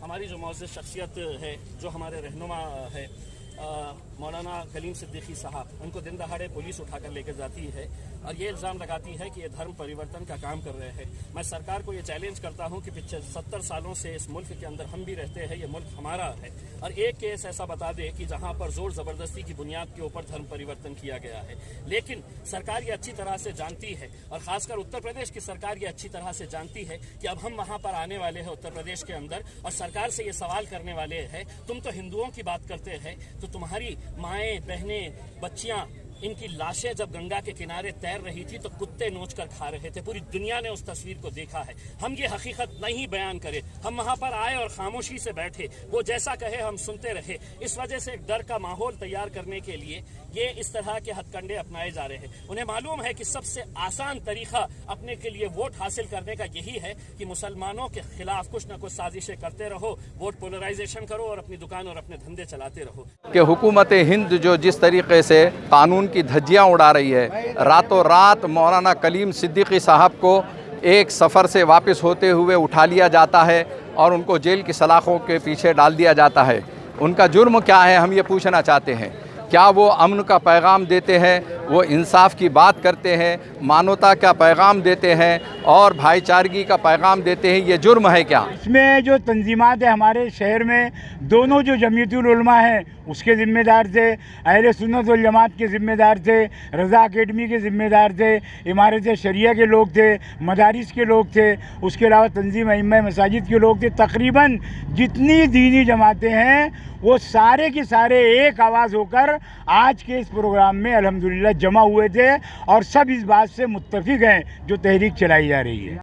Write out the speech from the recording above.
हमारी जो मौजूद शख्सियत है, जो हमारे रहनुमा है मौलाना कलीम सिद्दीकी साहब, उनको दिन दहाड़े पुलिस उठाकर लेकर जाती है और ये इल्ज़ाम लगाती है कि ये धर्म परिवर्तन का काम कर रहे हैं। मैं सरकार को ये चैलेंज करता हूँ कि पिछले 70 सालों से इस मुल्क के अंदर हम भी रहते हैं, ये मुल्क हमारा है, और एक केस ऐसा बता दे कि जहाँ पर जोर ज़बरदस्ती की बुनियाद के ऊपर धर्म परिवर्तन किया गया है। लेकिन सरकार ये अच्छी तरह से जानती है, और ख़ासकर उत्तर प्रदेश की सरकार ये अच्छी तरह से जानती है कि अब हम वहाँ पर आने वाले हैं उत्तर प्रदेश के अंदर, और सरकार से ये सवाल करने वाले हैं, तुम तो हिंदुओं की बात करते हैं, तो तुम्हारी माएँ, बहनें, बच्चियाँ, इनकी लाशें जब गंगा के किनारे तैर रही थी तो कुत्ते नोच कर खा रहे थे। पूरी दुनिया ने उस तस्वीर को देखा है। हम ये हकीकत नहीं बयान करें, हम वहां पर आए और खामोशी से बैठे, वो जैसा कहे हम सुनते रहे। इस वजह से एक डर का माहौल तैयार करने के लिए ये इस तरह के हथकंडे अपनाए जा रहे हैं। उन्हें मालूम है कि सबसे आसान तरीका अपने के लिए वोट हासिल करने का यही है कि मुसलमानों के खिलाफ कुछ न कुछ साजिशें करते रहो, वोट पोलराइजेशन करो और अपनी दुकान और अपने धंधे चलाते रहो। कि हुकूमत हिंद जो जिस तरीके से कानून की धज्जियां उड़ा रही है, रातों रात मौलाना कलीम सिद्दीकी साहब को एक सफ़र से वापस होते हुए उठा लिया जाता है और उनको जेल की सलाखों के पीछे डाल दिया जाता है। उनका जुर्म क्या है, हम ये पूछना चाहते हैं। क्या वो अमन का पैगाम देते हैं, वो इंसाफ की बात करते हैं, मानवता का पैगाम देते हैं और भाईचारगी का पैगाम देते हैं, ये जुर्म है क्या? इसमें जो तंजीमात है हमारे शहर में, दोनों जो जमीयतुल उलमा है उसके ज़िम्मेदार थे, अहले सुन्नत वल जमात के ज़िम्मेदार थे, रज़ा अकेडमी के ज़िम्मेदार थे, इमारत शरिया के लोग थे, मदारिस के लोग थे, उसके अलावा तंजीम अइम्मा मसाजिद के लोग थे। तकरीबन जितनी दीनी जमातें हैं वो सारे के सारे एक आवाज़ होकर आज के इस प्रोग्राम में अल्हम्दुलिल्लाह जमा हुए थे और सब इस बात से मुत्तफिक हैं जो तहरीक चलाई जा रही है।